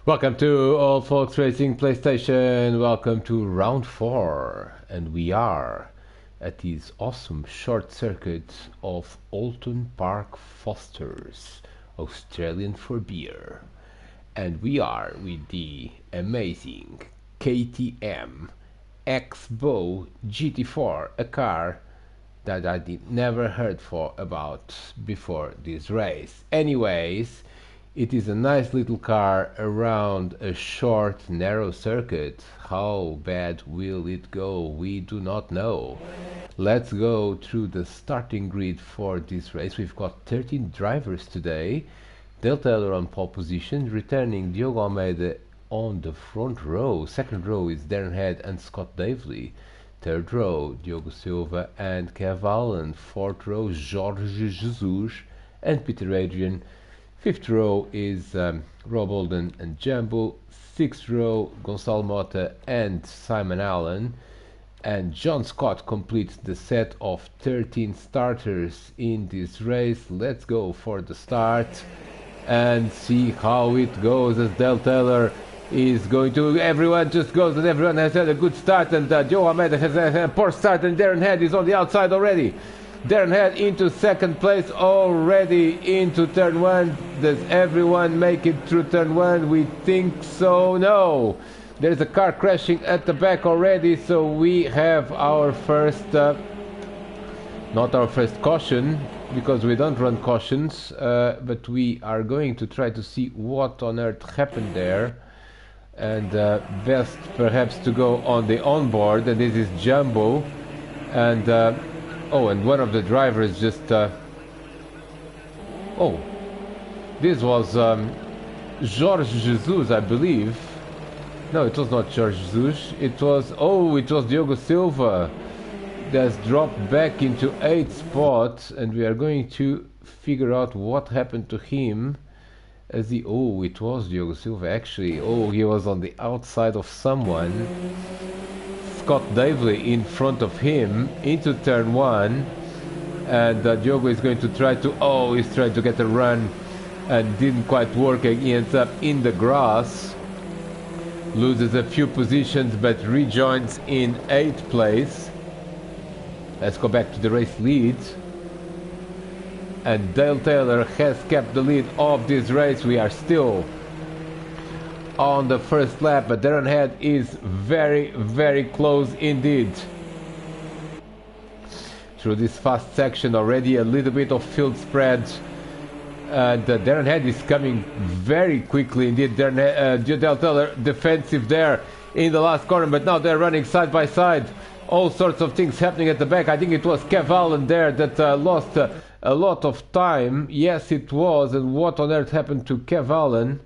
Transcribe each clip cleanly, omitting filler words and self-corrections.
Welcome to All Folks Racing PlayStation. Welcome to round 4, and we are at this awesome short circuit of Oulton Park Fosters, Australian for beer, and we are with the amazing KTM X-Bow GT4, a car that I never heard about before this race. Anyways, it is a nice little car around a short, narrow circuit. How bad will it go? We do not know. Let's go through the starting grid for this race. We've got 13 drivers today. Dale Taylor on pole position, returning Diogo Almeida on the front row. Second row is Darren Head and Scott Davely. Third row, Diogo Silva and Kev Allen. Fourth row, Jorge Jesus and Peter Adrian. Fifth row is Rob Holden and Jumbo. Sixth row, Gonçalo Mota and Simon Allen. And John Scott completes the set of 13 starters in this race. Let's go for the start and see how it goes, as Dale Taylor is going to... Everyone just goes, and everyone has had a good start, and Joe Almeida has had a poor start, and Darren Head is on the outside already. Darren Head into second place, already into turn 1. Does everyone make it through turn 1? We think so. No, there's a car crashing at the back already, so we have our first not our first caution, because we don't run cautions, but we are going to try to see what on earth happened there, and best perhaps to go on the onboard. And this is Jumbo, and oh, and one of the drivers just... oh, this was Jorge Jesus, I believe. No, it was not Jorge Jesus. It was... oh, it was Diogo Silva that's dropped back into 8th spot, and we are going to figure out what happened to him. As he... oh, it was Diogo Silva actually. Oh, he was on the outside of someone. Scott Davely in front of him into turn 1, and Diogo is going to try to... oh, he's trying to get a run and didn't quite work. He ends up in the grass, loses a few positions but rejoins in 8th place. Let's go back to the race lead, and Dale Taylor has kept the lead of this race. We are still on the first lap, but Darren Head is very, very close indeed. Through this fast section already, a little bit of field spread, and Darren Head is coming very quickly indeed. Dale Taylor defensive there in the last corner, but now they're running side by side. All sorts of things happening at the back. I think it was Kev Allen there that lost a lot of time. Yes, it was. And what on earth happened to Kev Allen?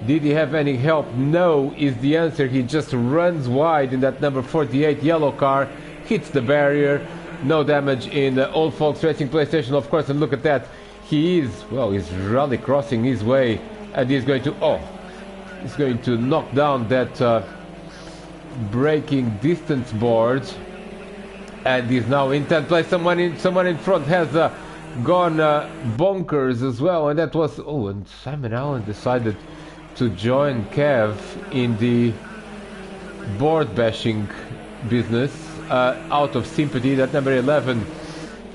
Did he have any help? No is the answer. He just runs wide in that number 48 yellow car, hits the barrier. No damage in All Folks Racing PlayStation, of course. And look at that. He is, well, he's rally crossing his way, and he's going to... oh, he's going to knock down that braking distance board, and he's now in 10th place. Someone in front has gone bonkers as well, and that was... oh, and Simon Allen decided to join Kev in the board bashing business out of sympathy. That number 11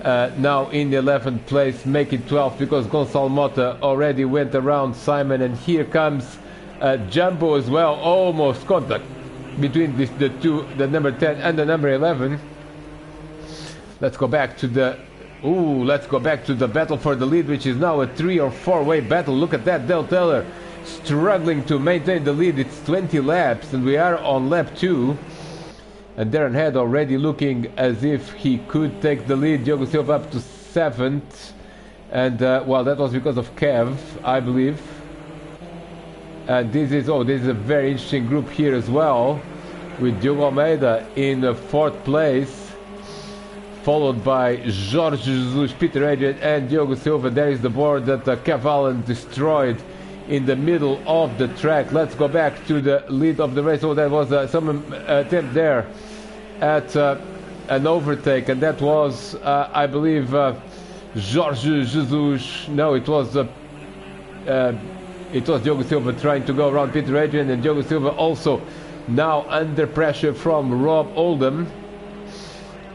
now in the 11th place, make it 12th, because Gonçalo Mota already went around Simon, and here comes Jumbo as well. Almost contact between the two, the number 10 and the number 11. Let's go back to the... ooh, let's go back to the battle for the lead, which is now a 3 or 4 way battle. Look at that, Dale Taylor struggling to maintain the lead. It's 20 laps, and we are on lap 2. And Darren Head already looking as if he could take the lead. Diogo Silva up to 7th. And, well, that was because of Kev, I believe. And this is... oh, this is a very interesting group here as well, with Diogo Almeida in 4th place, followed by Jorge Jesus, Peter Adrian and Diogo Silva. There is the board that Kev Allen destroyed in the middle of the track. Let's go back to the lead of the race. Oh, there was some attempt there at an overtake, and that was, I believe, Jorge Jesus. No, it was It was Diogo Silva trying to go around Peter Adrian, and Diogo Silva also now under pressure from Rob Oldham.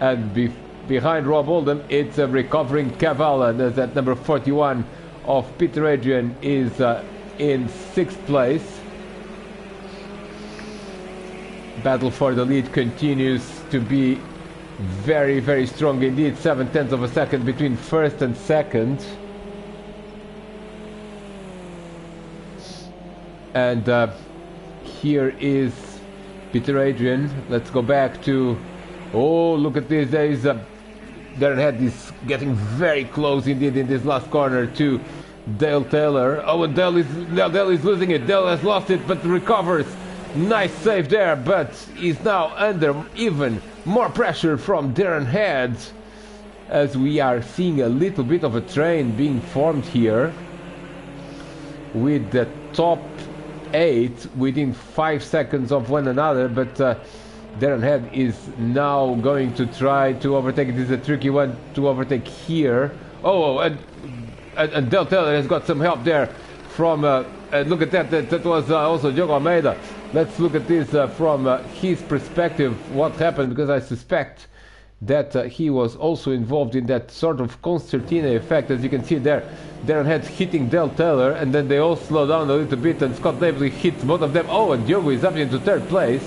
And behind Rob Oldham, it's a recovering Cavallo, as that number 41 of Peter Adrian is in 6th place. Battle for the lead continues to be very, very strong indeed. 0.7 of a second between first and second. And here is Peter Adrian. Let's go back to... Oh, look at this. There is Darren Head is getting very close indeed in this last corner to Dale Taylor. Oh, and Dale is losing it. Dale has lost it, but recovers. Nice save there, but is now under even more pressure from Darren Head, as we are seeing a little bit of a train being formed here, with the top 8 within 5 seconds of one another. But Darren Head is now going to try to overtake. It is a tricky one to overtake here. Oh, and Del Taylor has got some help there from look at that, that was also Diogo Almeida. Let's look at this from his perspective, what happened, because I suspect that he was also involved in that sort of concertina effect. As you can see there, Darren Head hitting Del Taylor, and then they all slow down a little bit, and Scott Davely hits both of them. Oh, and Diogo is up into 3rd place.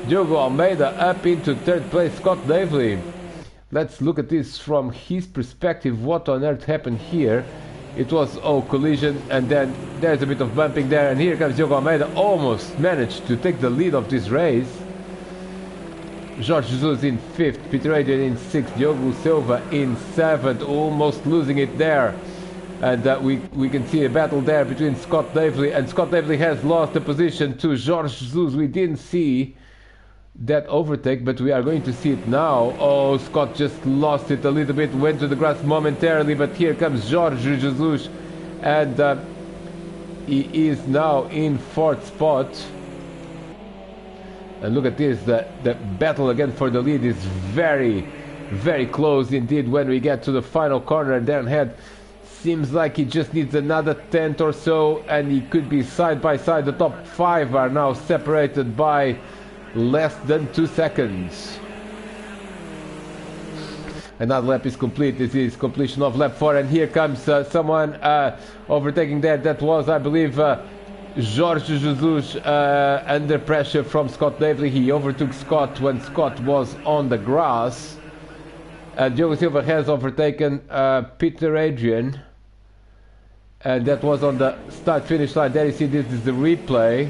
Diogo Almeida up into 3rd place, Scott Davely. Let's look at this from his perspective, what on earth happened here. It was collision, and then there's a bit of bumping there, and here comes Diogo Almeida, almost managed to take the lead of this race. Jorge Jesus in 5th, Peter Adrian in 6th, Diogo Silva in 7th, almost losing it there. And we can see a battle there between Scott Davely, and Scott Davely has lost the position to Jorge Jesus. We didn't see that overtake, but we are going to see it now. Oh, Scott just lost it a little bit, went to the grass momentarily, but here comes Jorge Jesus, and he is now in 4th spot. And look at this, the battle again for the lead is very, very close indeed when we get to the final corner. And Darren Head seems like he just needs another 10th or so, and he could be side by side. The top 5 are now separated by less than 2 seconds. Another lap is complete. This is completion of lap 4, and here comes someone overtaking there. That was, I believe, Jorge Jesus under pressure from Scott Davely. He overtook Scott when Scott was on the grass. Diogo Silva has overtaken Peter Adrian, and that was on the start-finish line. There you see, this is the replay.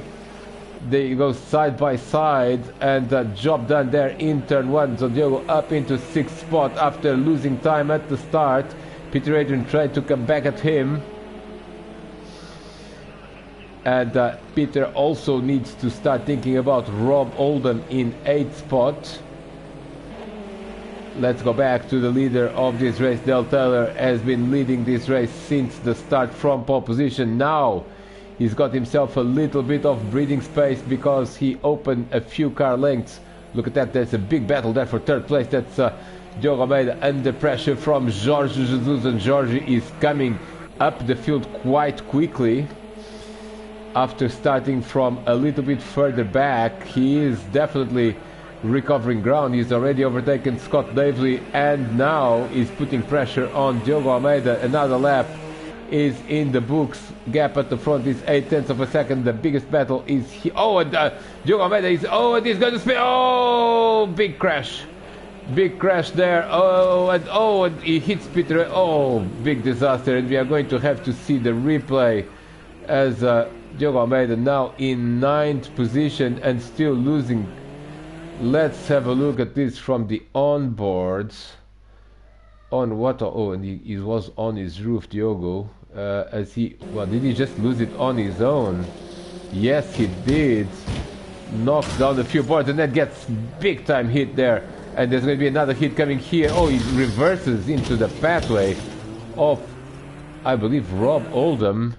They go side by side, and job done there in turn 1. So Diogo up into 6th spot after losing time at the start. Peter Adrian tried to come back at him, and Peter also needs to start thinking about Rob Oldham in 8th spot. Let's go back to the leader of this race. Del Taylor has been leading this race since the start from pole position. Now he's got himself a little bit of breathing space because he opened a few car lengths. Look at that, there's a big battle there for 3rd place. That's Diogo Almeida under pressure from Jorge Jesus, and Jorge is coming up the field quite quickly. After starting from a little bit further back, he is definitely recovering ground. He's already overtaken Scott Davely, and now is putting pressure on Diogo Almeida. Another lap is in the books. Gap at the front is 0.8 of a second. The biggest battle is here. Oh, and Diogo Almeida is, and he's going to spin. Oh, big crash there. And he hits Peter. Oh, big disaster, and we are going to have to see the replay as Diogo Almeida now in 9th position and still losing. Let's have a look at this from the onboards. On what? Oh, and he was on his roof, Diogo. Did he just lose it on his own? Yes, he did. Knocks down a few boards, and then gets big time hit there. And there's going to be another hit coming here. Oh, he reverses into the pathway of, I believe, Rob Oldham.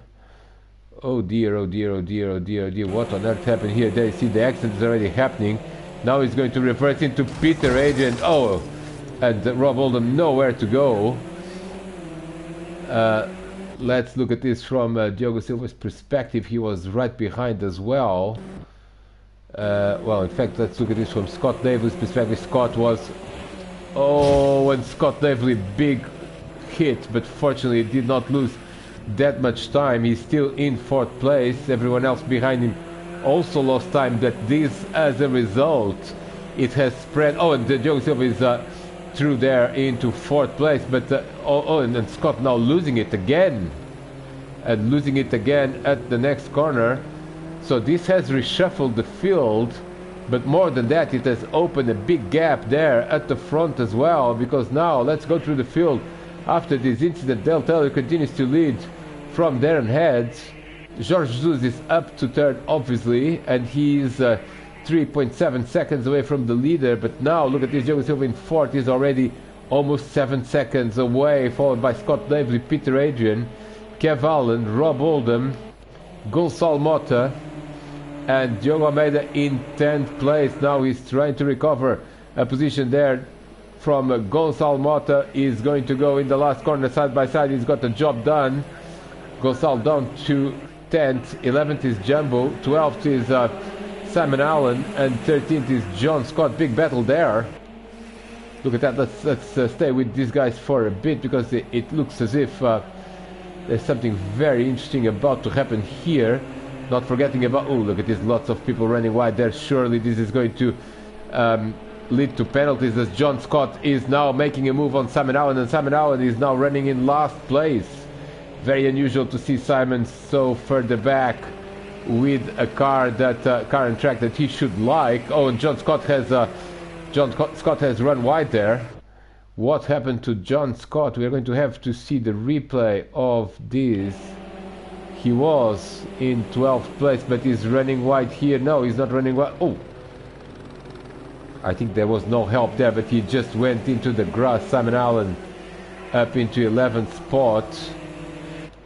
Oh dear, oh dear, oh dear, oh dear, oh dear. What on earth happened here? There you see the accident is already happening. Now he's going to reverse into Peter Adrian. Oh, and Rob Oldham nowhere to go. let's look at this from Diogo Silva's perspective. He was right behind as well. Well, in fact, let's look at this from Scott Davis' perspective. Scott was... Oh, and Scott Davis, big hit, but fortunately did not lose that much time. He's still in 4th place. Everyone else behind him also lost time. That this, as a result, it has spread. Oh, and Diogo Silva is through there into 4th place, but and Scott now losing it again, and losing it again at the next corner. So this has reshuffled the field, but more than that, it has opened a big gap there at the front as well, because now let's go through the field. After this incident, Del Taylor continues to lead from there and head. Jorge Jesus is up to 3rd, obviously, and he's 3.7 seconds away from the leader. But now look at this, Diogo Silva in 4th is already almost 7 seconds away, followed by Scott Davis, Peter Adrian, Kev Allen, Rob Oldham, Gonçalo Mota, and Diogo Almeida in 10th place. Now he's trying to recover a position there from Gonçalo Mota. Is going to go in the last corner side by side. He's got the job done. Gonçalo down to 10th, 11th is Jumbo, 12th is Simon Allen, and 13th is John Scott. Big battle there. Look at that. Let's stay with these guys for a bit, because it looks as if there's something very interesting about to happen here. Not forgetting about... Oh, look at this, lots of people running wide there. Surely this is going to lead to penalties, as John Scott is now making a move on Simon Allen, and Simon Allen is now running in last place. Very unusual to see Simon so further back with a car and track that he should like. Oh, and John Scott has run wide there. What happened to John Scott? We are going to have to see the replay of this. He was in 12th place, but he's running wide here. No, he's not running wide. Oh, I think there was no help there, but he just went into the grass. Simon Allen up into 11th spot.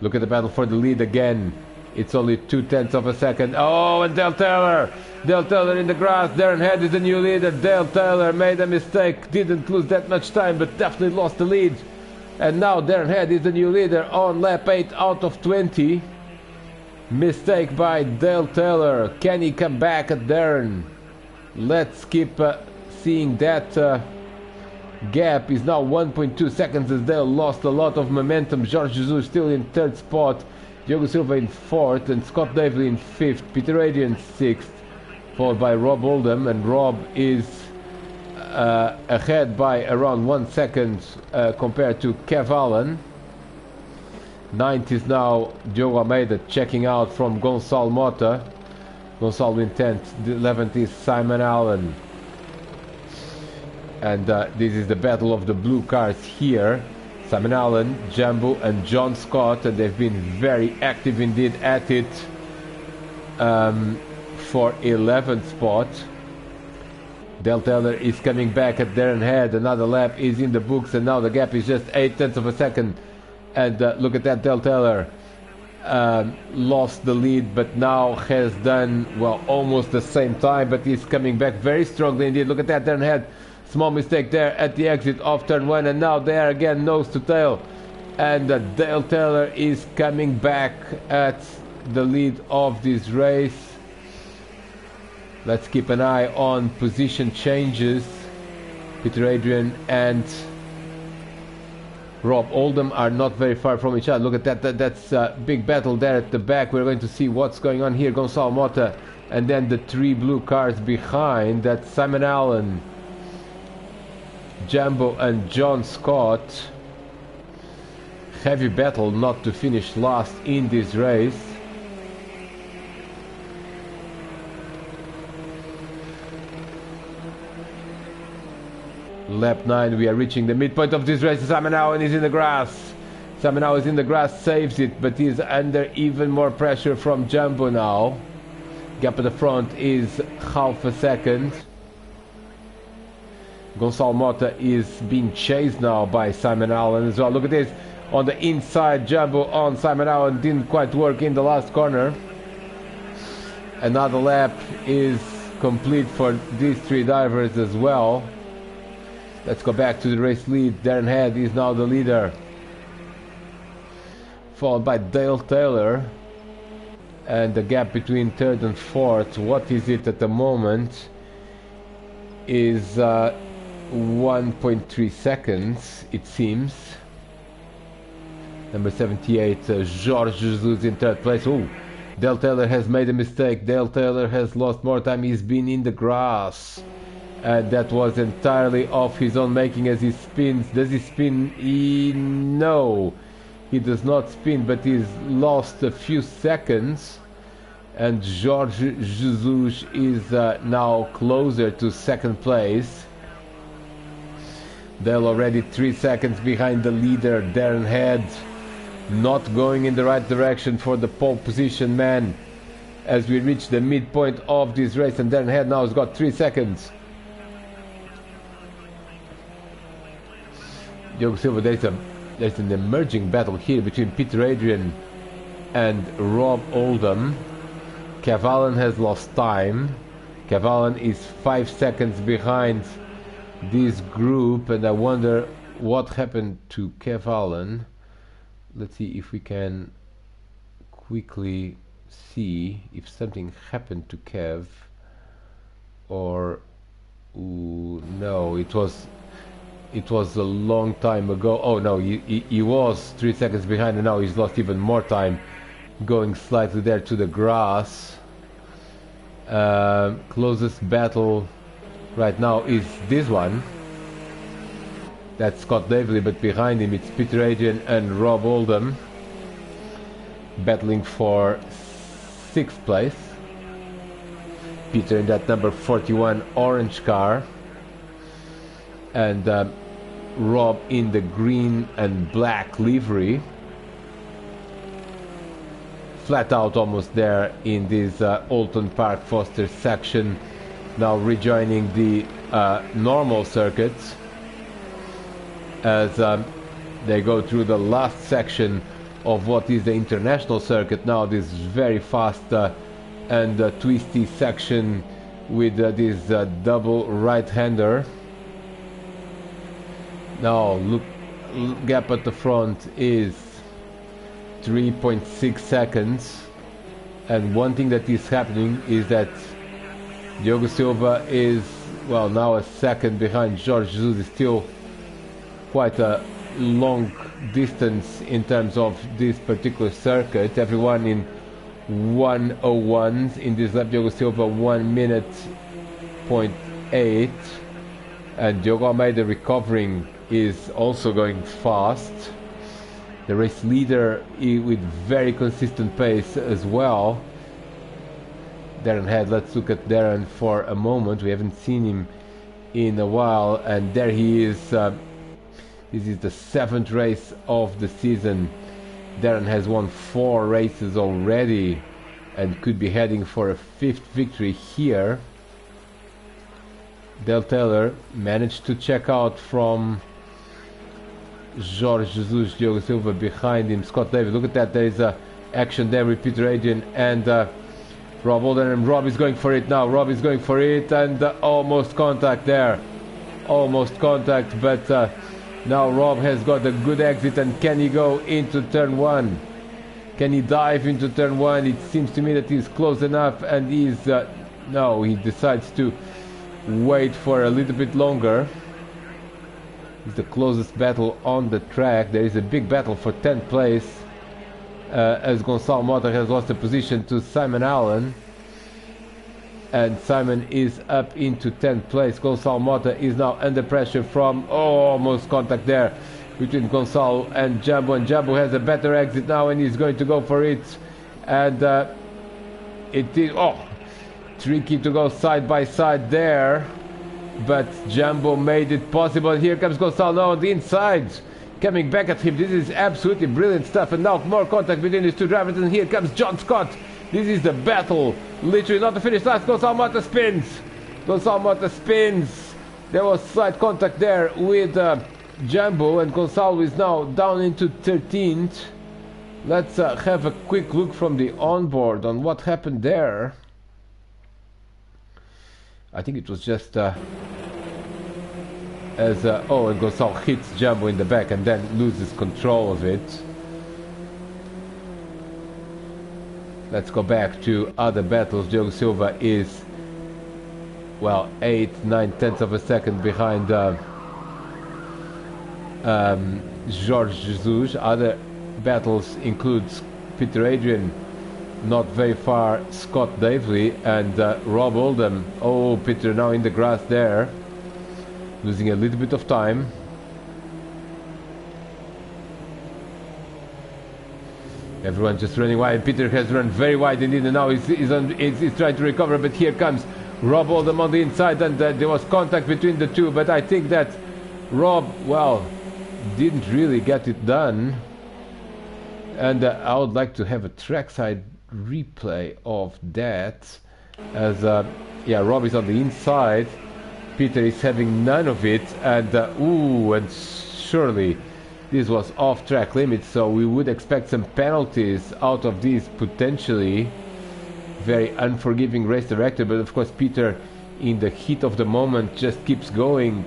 Look at the battle for the lead again. It's only 0.2 of a second. Oh, and Del Taylor in the grass. Darren Head is the new leader. Del Taylor made a mistake, didn't lose that much time, but definitely lost the lead. And now Darren Head is the new leader on lap 8 out of 20. Mistake by Del Taylor. Can he come back at Darren? Let's keep seeing that gap is now 1.2 seconds, as Dale lost a lot of momentum. Jorge Jesus still in 3rd spot. Diogo Silva in 4th, and Scott Davis in 5th. Peter Adrian 6th, followed by Rob Oldham, and Rob is ahead by around 1 second compared to Kev Allen. 9th is now Diogo Almeida, checking out from Gonçalo Mota. Gonçalo in 10th. 11th is Simon Allen. And this is the battle of the blue cars here. Simon Allen, Jumbo, and John Scott, and they've been very active indeed at it for 11th spot. Del Taylor is coming back at Darren Head. Another lap is in the books, and now the gap is just 0.8 of a second. And look at that, Del Taylor lost the lead, but now has done, well, almost the same time, but he's coming back very strongly indeed. Look at that, Darren Head. Small mistake there at the exit of turn 1, and now there again, nose to tail. And Dale Taylor is coming back at the lead of this race. Let's keep an eye on position changes. Peter Adrian and Rob Oldham are not very far from each other. Look at that, that's a big battle there at the back. We're going to see what's going on here. Gonçalo Mota, and then the 3 blue cars behind. That's Simon Allen, Jumbo, and John Scott. Heavy battle not to finish last in this race. Lap 9, we are reaching the midpoint of this race. Simon Allen is in the grass. Simon Allen is in the grass, saves it, but he's under even more pressure from Jumbo now. Gap at the front is half a second. Gonçalo Mota is being chased now by Simon Allen as well. Look at this, on the inside, Jumbo on Simon Allen, didn't quite work in the last corner. Another lap is complete for these 3 drivers as well. Let's go back to the race lead. Darren Head is now the leader, followed by Dale Taylor, and the gap between third and fourth, what is it at the moment, is 1.3 seconds, it seems. Number 78, Jorge Jesus in third place. Oh, Dale Taylor has made a mistake. Dale Taylor has lost more time. He's been in the grass. And that was entirely of his own making as he spins. Does he spin? No, he does not spin, but he's lost a few seconds. And Jorge Jesus is now closer to second place. Dale already 3 seconds behind the leader, Darren Head. Not going in the right direction for the pole position man as we reach the midpoint of this race, and Darren Head now has got 3 seconds. Diogo Silva, there's an emerging battle here between Peter Adrian and Rob Oldham. Cavallan has lost time. Cavallan is 5 seconds behind this group, and I wonder what happened to Cavallan. Let's see if we can quickly see if something happened to Kev, or no, it was a long time ago. Oh no, he was 3 seconds behind, and now he's lost even more time, going slightly there to the grass. Closest battle right now is this one. That's Scott Davely, but behind him it's Peter Adrian and Rob Oldham battling for 6th place. Peter in that number 41 orange car, and Rob in the green and black livery. Flat out almost there in this Oulton Park Foster section, now rejoining the normal circuits as they go through the last section of what is the international circuit now, this very fast and twisty section with this double right-hander. Now look, gap at the front is 3.6 seconds, and one thing that is happening is that Diogo Silva is, well, now a second behind. Jorge Jesus is still quite a long distance in terms of this particular circuit. Everyone in 1:01s in this lap. Diogo Silva 1:08, and Diogo Almeida recovering is also going fast. The race leader with very consistent pace as well. Darren Head, let's look at Darren for a moment. We haven't seen him in a while, and there he is. This is the 7th race of the season. Darren has won 4 races already and could be heading for a 5th victory here. Dale Taylor managed to check out from Jorge Jesus. Diogo Silva behind him. Scott Davis, look at that, there is action there with Peter Adrian and Rob Oldham, and Rob is going for it now. Rob is going for it, and almost contact there. Almost contact, but now Rob has got a good exit, and can he go into turn 1? Can he dive into turn 1? It seems to me that he's close enough, and he's no, he decides to wait for a little bit longer. It's the closest battle on the track. There is a big battle for 10th place as Gonçalo Mota has lost the position to Simon Allen, and Simon is up into 10th place. Gonçalo Mota is now under pressure from almost contact there between Gonçalo and Jumbo, and Jumbo has a better exit now, and he's going to go for it, and it is tricky to go side by side there, but Jumbo made it possible. And here comes Gonçalo now on the inside, coming back at him. This is absolutely brilliant stuff, and now more contact between these two drivers, and here comes John Scott. This is the battle, literally not the finish last. Gonçalo Mota spins. Gonçalo Mota spins. There was slight contact there with Jumbo, and Gonçalo is now down into 13th. Let's have a quick look from the onboard on what happened there. I think it was just and Gonçalo hits Jumbo in the back and then loses control of it. let's go back to other battles. Diogo Silva is, well, 8-9 tenths of a second behind Jorge Jesus. Other battles includes Peter Adrian, not very far, Scott Davely and Rob Oldham. Oh, Peter now in the grass there, losing a little bit of time. Everyone just running wide. Peter has run very wide indeed, and now he's trying to recover, but here comes Rob Oldham on the inside, and there was contact between the two, but I think that Rob, well, didn't really get it done. And I would like to have a trackside replay of that, as yeah, Rob is on the inside, Peter is having none of it, and ooh, and surely this was off track limits, so we would expect some penalties out of this potentially. Very unforgiving race director, but of course Peter, in the heat of the moment, just keeps going.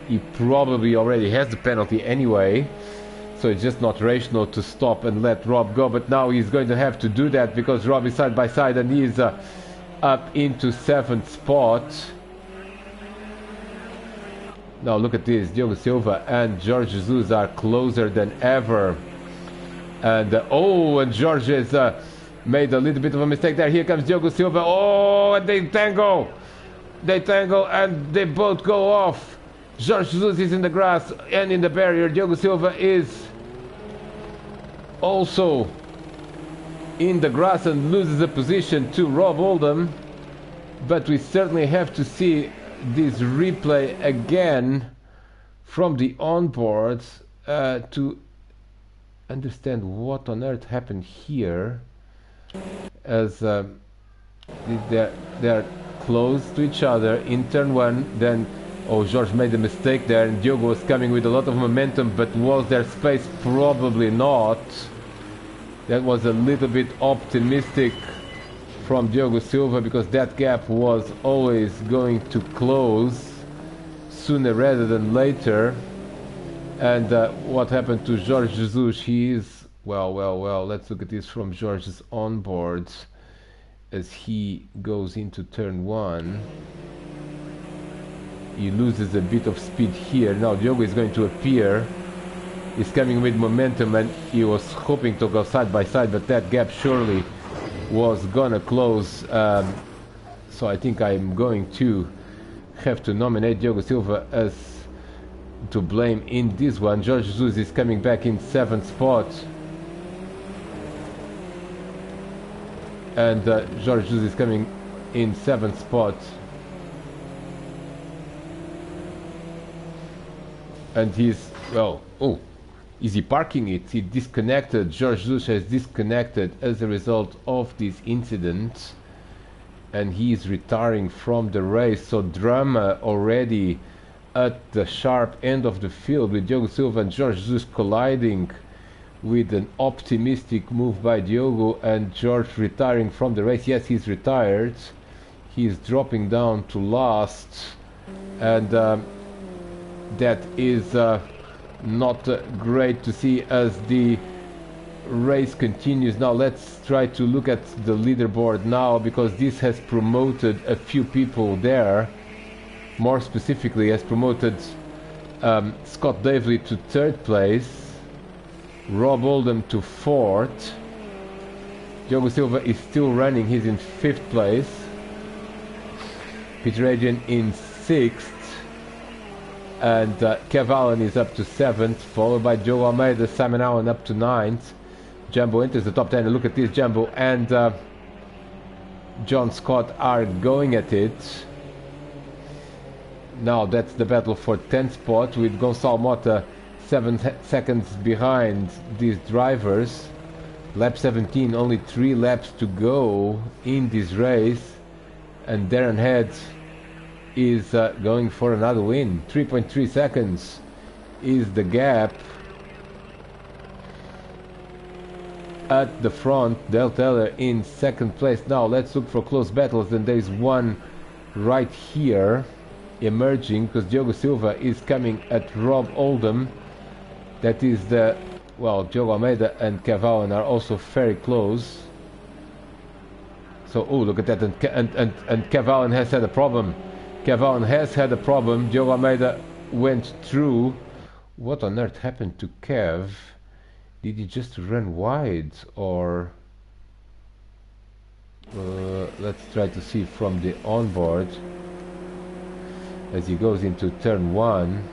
He probably already has the penalty anyway, so it's just not rational to stop and let Rob go, but now he's going to have to do that because Rob is side by side and he's up into 7th spot. Now look at this, Diogo Silva and Jorge Jesus are closer than ever, and oh, and Jorge has made a little bit of a mistake there. Here comes Diogo Silva, oh, and they tangle and they both go off. Jorge Jesus is in the grass and in the barrier. Diogo Silva is also in the grass and loses a position to Rob Oldham, but we certainly have to see this replay again from the onboards to understand what on earth happened here, as they're close to each other in turn one. Then oh, Jorge made a mistake there, and Diogo was coming with a lot of momentum, but was there space? Probably not. That was a little bit optimistic from Diogo Silva, because that gap was always going to close sooner rather than later. And what happened to Jorge Jesus? He is, well, let's look at this from Jorge's onboards as he goes into turn one. He loses a bit of speed here. Now Diogo is going to appear. He's coming with momentum, and he was hoping to go side by side, but that gap surely was gonna close. So I think I'm going to have to nominate Diogo Silva as to blame in this one. Jorge Jesus is coming back in 7th spot, and Jorge Jesus is coming in 7th spot, and he's, well, oh, is he parking it? He disconnected. Jorge Jesus has disconnected as a result of this incident, and he is retiring from the race. So drama already at the sharp end of the field, with Diogo Silva and Jorge Jesus colliding, with an optimistic move by Diogo, and Jorge retiring from the race. Yes, he's retired. He's dropping down to last, and that is not great to see as the race continues. Now let's try to look at the leaderboard now, because this has promoted a few people there. More specifically, has promoted Scott Davely to 3rd place, Rob Oldham to 4th. Diogo Silva is still running, he's in 5th place. Peter Adrian in 6th. And Kev Allen is up to 7th, followed by Joe Almeida, Simon Allen up to 9th. Jumbo enters the top 10, and look at this, Jumbo and John Scott are going at it. Now that's the battle for 10th spot, with Gonçalo Mota 7 seconds behind these drivers. Lap 17, only 3 laps to go in this race, and Darren Head is going for another win. 3.3 seconds is the gap. At the front, Del Teller in 2nd place. Now let's look for close battles, and there's one right here emerging, because Diogo Silva is coming at Rob Oldham. That is the, well, Diogo Almeida and Kev Allen are also very close. So, oh, look at that, and Kev Allen has had a problem. Kev Allen has had a problem. Diogo Almeida went through. What on earth happened to Kev? Did he just run wide, or... let's try to see from the onboard as he goes into turn 1.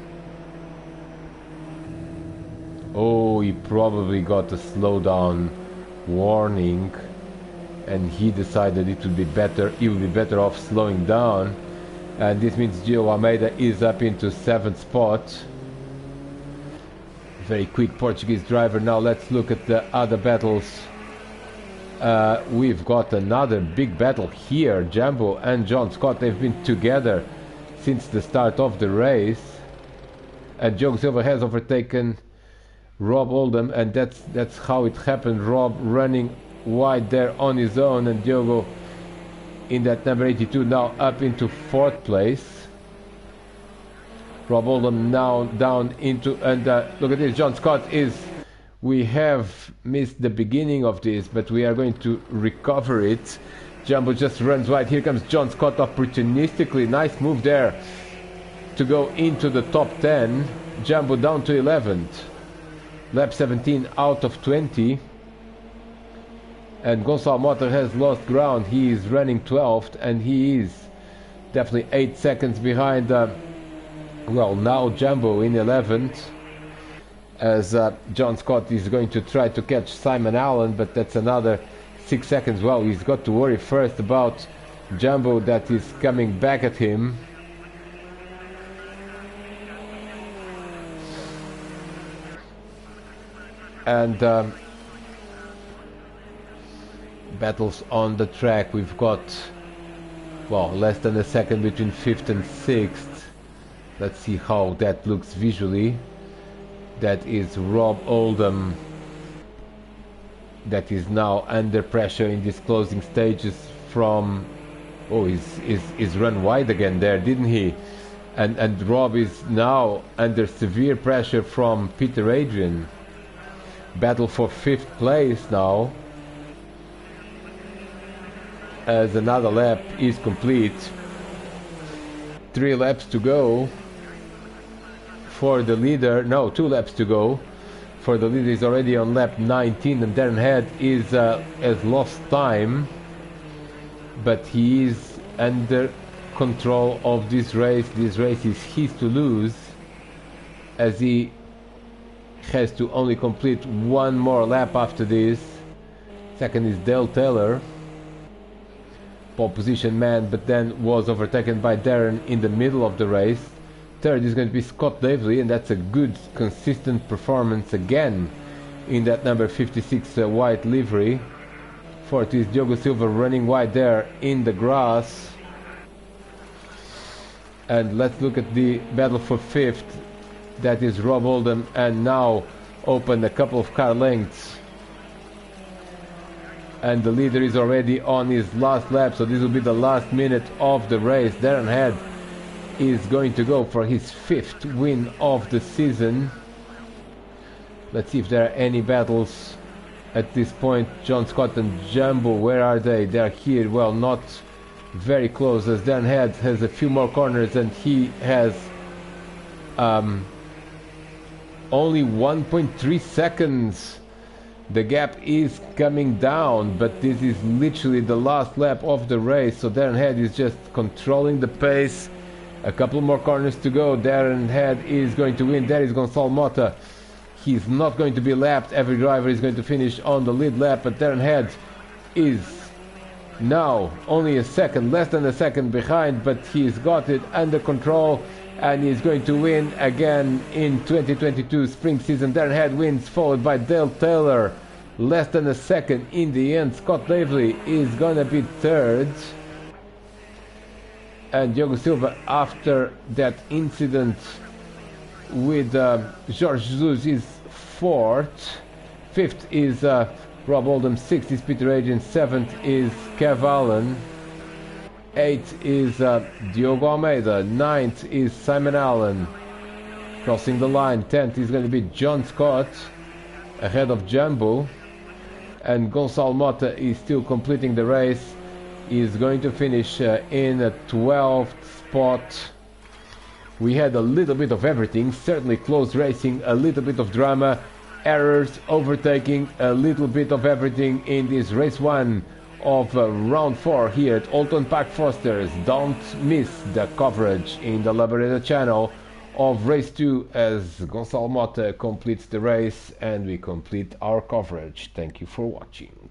Oh, he probably got a slowdown warning, and he decided it would be better. He would be better off slowing down, and this means Diogo Almeida is up into 7th spot. Very quick Portuguese driver. Now let's look at the other battles. We've got another big battle here. Jumbo and John Scott, they've been together since the start of the race, and Diogo Silva has overtaken Rob Oldham, and that's how it happened. Rob running wide there on his own, and Diogo in that number 82 now up into 4th place. Rob Oldham now down into, and look at this, John Scott is... We have missed the beginning of this, but we are going to recover it. Jumbo just runs wide. Here comes John Scott opportunistically. Nice move there to go into the top 10. Jumbo down to 11th. Lap 17 out of 20. And Gonçalo Mota has lost ground. He is running 12th, and he is definitely 8 seconds behind, well, now Jumbo in 11th. As John Scott is going to try to catch Simon Allen, but that's another 6 seconds. Well, he's got to worry first about Jumbo that is coming back at him. And battles on the track. We've got, well, less than a second between 5th and 6th. Let's see how that looks visually. That is Rob Oldham that is now under pressure in these closing stages from... Oh, he's run wide again there, didn't he? And Rob is now under severe pressure from Peter Adrian. Battle for 5th place now, as another lap is complete. 3 laps to go for the leader. No, 2 laps to go for the leader. Is already on lap 19, and Darren Head is has lost time, but he is under control of this race. This race is his to lose, as he has to only complete 1 more lap after this. Second is Dale Taylor, pole position man, but then was overtaken by Darren in the middle of the race. Third is going to be Scott Davely, and that's a good consistent performance again in that number 56 white livery. Fourth is Diogo Silva running wide there in the grass. And let's look at the battle for 5th. That is Rob Oldham, and now open a couple of car lengths. And the leader is already on his last lap, so this will be the last minute of the race. Darren Head is going to go for his 5th win of the season. Let's see if there are any battles at this point. John Scott and Jumbo, where are they? They are here. Well, not very close, as Darren Head has a few more corners, and he has only 1.3 seconds. The gap is coming down, but this is literally the last lap of the race, so Darren Head is just controlling the pace. A couple more corners to go. Darren Head is going to win. There is Gonçalo Mota. He's not going to be lapped. Every driver is going to finish on the lead lap, but Darren Head is now only a second, less than a second behind, but he's got it under control, and he's going to win again in 2022 spring season. Darren Head wins, followed by Dale Taylor, less than a second in the end. Scott Davely is gonna be 3rd, and Diogo Silva, after that incident with Jorge Jesus, is 4th. 5th is Rob Oldham. 6th is Peter Adrian. 7th is Kev Allen. 8th is Diogo Almeida. 9th is Simon Allen crossing the line. 10th is going to be John Scott ahead of Jumbo, and Gonçalo Mota is still completing the race. is going to finish in a 12th spot. We had a little bit of everything, certainly close racing, a little bit of drama, errors, overtaking, a little bit of everything in this race 1 of round 4 here at Oulton Park Fosters. Don't miss the coverage in the Labrador channel of race 2 as Gonçalo Mota completes the race and we complete our coverage. Thank you for watching.